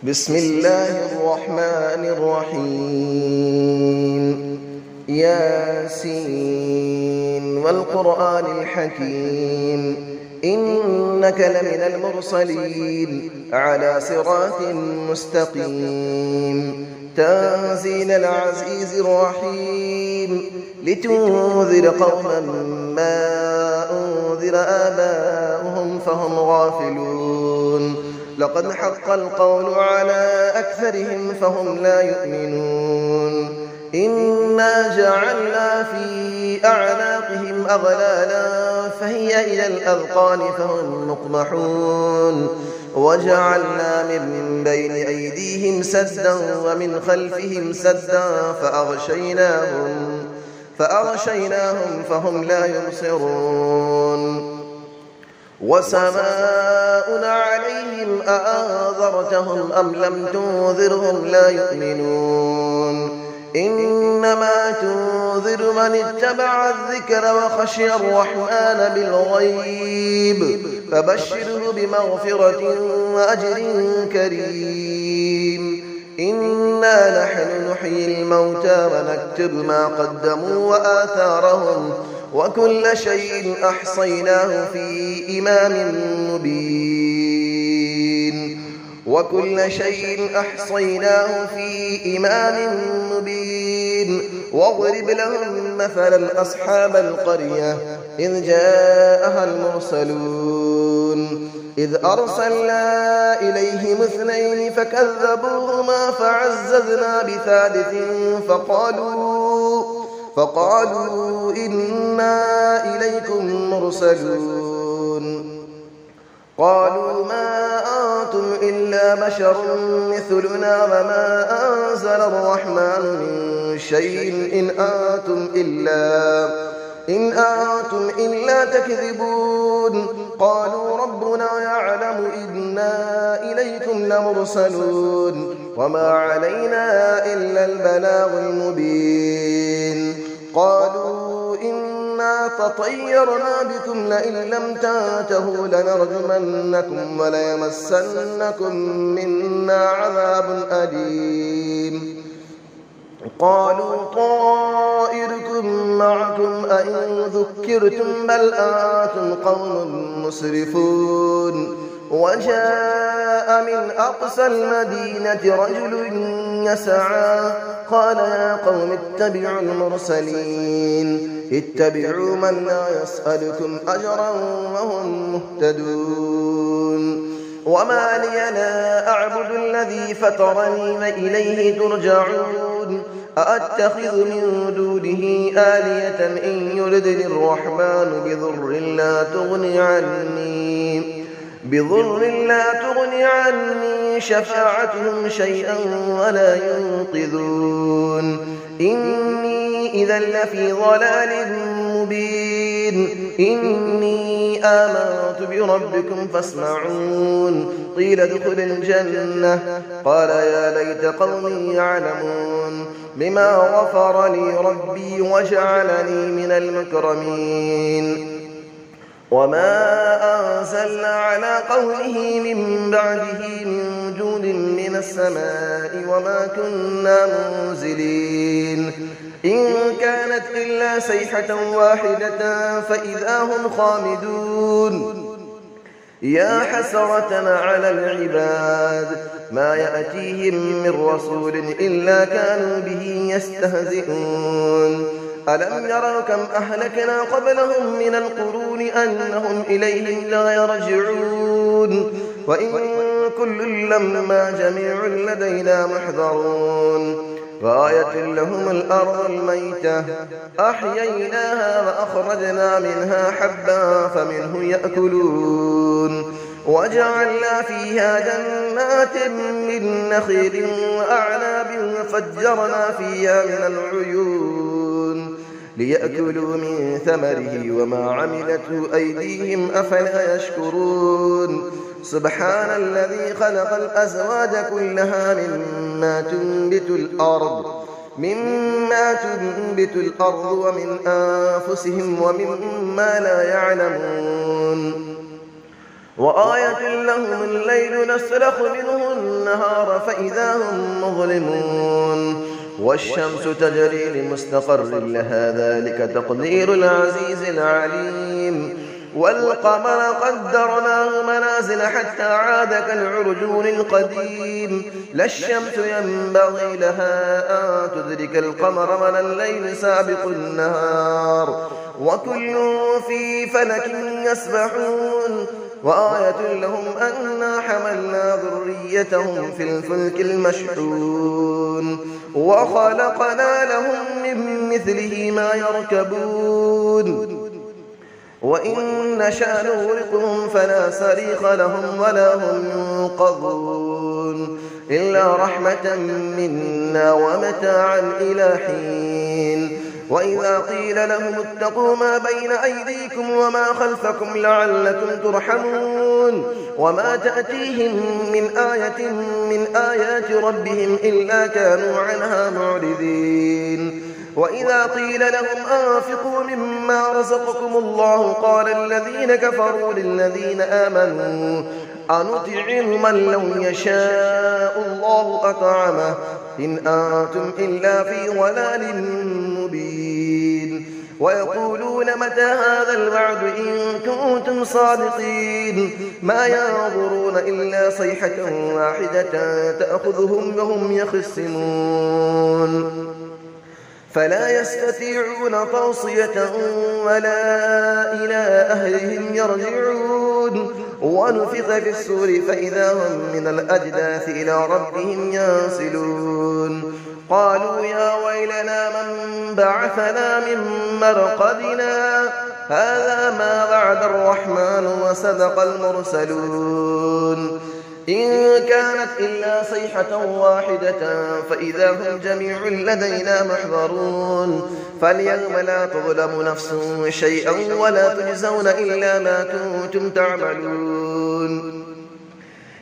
بسم الله الرحمن الرحيم ياسين والقرآن الحكيم إنك لمن المرسلين على صراط مستقيم تنزيل العزيز الرحيم لتنذر قوما ما أنذر آباؤهم فهم غافلون لقد حق القول على أكثرهم فهم لا يؤمنون إنا جعلنا في أعناقهم أغلالا فهي إلى الأذقان فهم مقمحون وجعلنا من بين أيديهم سدا ومن خلفهم سدا فأغشيناهم فهم لا يبصرون وسماء عليهم أأنذرتهم أم لم تنذرهم لا يؤمنون إنما تنذر من اتبع الذكر وخشي الرحمن بالغيب فبشره بمغفرة وأجر كريم إنا نحن نحيي الموتى ونكتب ما قدموا وآثارهم وكل شيء أحصيناه في إمام مبين واضرب لهم مثلا أصحاب القرية إذ جاءها المرسلون إذ أرسلنا إليهم اثنين فكذبوهما فعززنا بثالث فقالوا إنا إليكم مرسلون قالوا ما أنتم إلا بشر مثلنا وما أنزل الرحمن من شيء إن أنتم إلا تكذبون قالوا ربنا يعلم إنا إليكم لمرسلون وما علينا إلا البلاغ المبين قالوا إنا تطيرنا بكم لئن لم تنتهوا لنرجمنكم وليمسنكم منا عذاب أليم قالوا طائركم معكم أئن ذكرتم بل أنتم قوم مسرفون وجاء من أقصى المدينة رجل يسعى قال يا قوم اتبعوا المرسلين اتبعوا من لا يسألكم أجرا وهم مهتدون وما لي لا أعبد الذي فطرني وإليه ترجعون أأتخذ من دونه آلية إن يردني الرحمن بضر لا تغني عني شفاعتهم شيئا ولا ينقذون إني إذا لفي ضلال مبين إني آمنت بربكم فاسمعون قيل ادخل الجنة قال يا ليت قومي يعلمون بما غفر لي ربي وجعلني من المكرمين وما أنزلنا على قومه من بعده من جود من السماء وما كنا منزلين إن كانت إلا صيحة واحدة فإذا هم خامدون يا حسرة على العباد ما يأتيهم من رسول إلا كانوا به يستهزئون ألم يروا كم أهلكنا قبلهم من القرون أنهم إليهم لا يرجعون وإن كل لما جميع لدينا محضرون وآية لهم الأرض الميتة أحييناها وأخرجنا منها حبا فمنه يأكلون وجعلنا فيها جنات من نخيل وأعناب وفجرنا فيها من العيون ليأكلوا من ثمره وما عملته أيديهم أفلا يشكرون سبحان الذي خلق الأزواج كلها مما تنبت الأرض ومن أنفسهم ومما لا يعلمون وآية لهم الليل نسلخ منه النهار فإذا هم مظلمون والشمس تجري لمستقر لها ذلك تقدير العزيز العليم والقمر قدرناه منازل حتى عاد كالعرجون القديم لا الشمس ينبغي لها أن تدرك القمر ولا الليل سابق النهار وكل في فلك يسبحون وآية لهم أنا حملنا ذريتهم في الفلك المشحون وخلقنا لهم من مثله ما يركبون وإن نشأ نغرقهم فلا صريخ لهم ولا هم ينقذون إلا رحمة منا ومتاعا إلى حين وإذا قيل لهم اتقوا ما بين أيديكم وما خلفكم لعلكم ترحمون وما تأتيهم من آية من آيات ربهم إلا كانوا عنها معرضين وإذا قيل لهم أنفقوا مما رزقكم الله قال الذين كفروا للذين آمنوا أنطعم من لو يشاء الله أطعمه إن أنتم إلا في ضلال مبين ويقولون متى هذا الوعد إن كنتم صادقين ما ينظرون إلا صيحة واحدة تأخذهم وهم يخصمون فلا يستطيعون توصية ولا إلى أهلهم يرجعون ونفخ في الصور فإذا هم من الأجداث إلى ربهم ينسلون قالوا يا ويلنا من بعثنا من مرقدنا هذا ما وعد الرحمن وصدق المرسلون إن كانت إلا صيحة واحدة فإذا هم جميع لدينا محضرون فاليوم لا تظلم نفس شيئا ولا تجزون إلا ما كنتم تعملون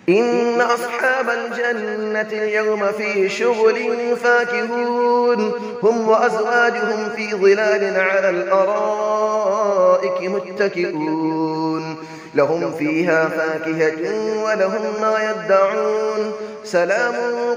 إن أصحاب الجنة اليوم في شغل فاكهون هم وأزواجهم في ظلال على الأرائك متكئون لهم فيها فاكهة ولهم ما يدعون سلام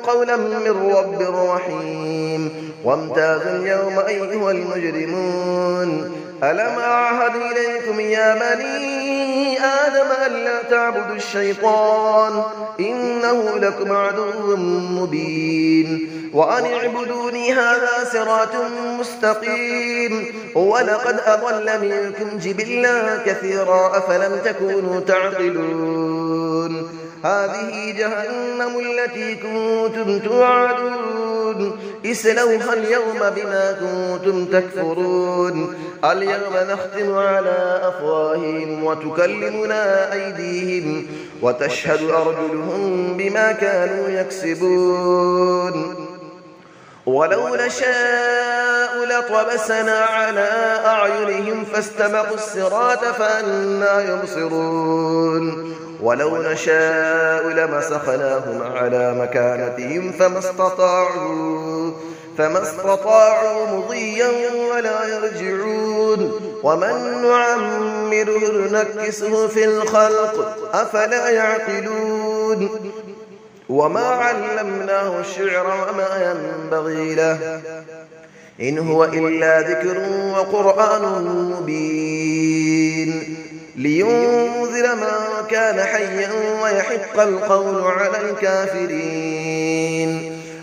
قولا من رب رحيم وامتازوا اليوم أيها المجرمون ألم أعهد إليكم يا بني آدم ألا تعبدوا الشيطان إنه لكم عدو مبين وأن اعبدوني هذا صراط مستقيم ولقد أضل منكم جبلا كثيرا أفلم تكونوا تعقلون هذه جهنم التي كنتم توعدون اسلوها اليوم بما كنتم تكفرون اليوم نختم على أفواههم وتكلمنا أيديهم وتشهد أرجلهم بما كانوا يكسبون ولو نشاء لطمسنا على أعينهم فاستبقوا الصراط فأنى يبصرون ولو نشاء لمسخناهم على مكانتهم فما استطاعوا مضيا ولا يرجعون ومن نعمره نكسه في الخلق أفلا يعقلون وما علمناه الشعر وما ينبغي له إن هو إلا ذكر وقرآن مبين لينذر من كان حيا ويحق القول على الكافرين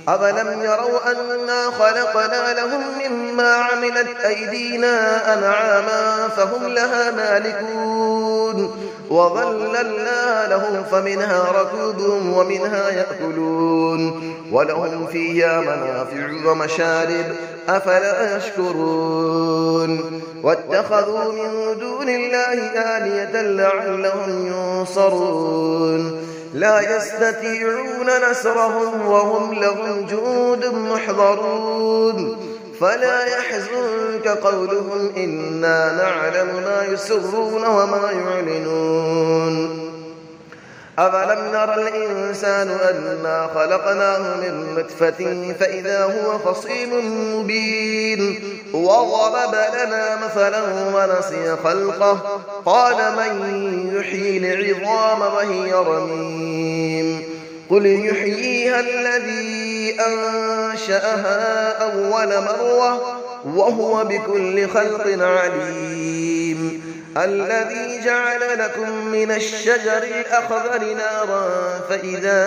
أفلم يروا أنا خلقنا لهم مما عملت أيدينا أنعاما فهم لها مالكون وظللنا لهم فمنها ركوبهم ومنها يأكلون ولهم فيها منافع ومشارب أفلا يشكرون واتخذوا من دون الله آلية لعلهم ينصرون لا يستطيعون نصرهم وهم لهم جند محضرون فلا يحزنك قولهم إنا نعلم ما يسرون وما يعلنون أفلم نرى الإنسان أنا خلقناه من نطفة فإذا هو خصيم مبين وضرب لنا مثلا ونسي خلقه قال من يحيي العظام وهي رميم قل يحييها الذي أنشأها أول مرة وهو بكل خلق عليم الذي جعل لكم من الشجر الأخضر نارا فإذا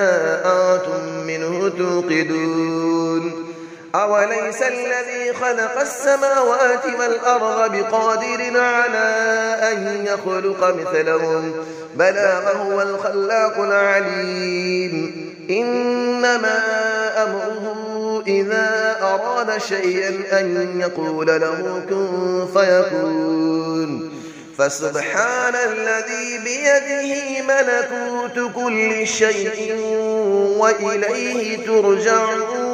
أنتم منه توقدون أوليس الذي خلق السماوات والأرض بقادر على أن يخلق مثلهم بلى وهو الخلاق العليم إنما أمره إذا أراد شيئا أن يقول له كن فيكون فسبحان الذي بيده ملكوت كل شيء وإليه ترجعون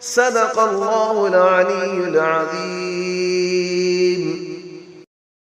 صدق الله العلي العظيم.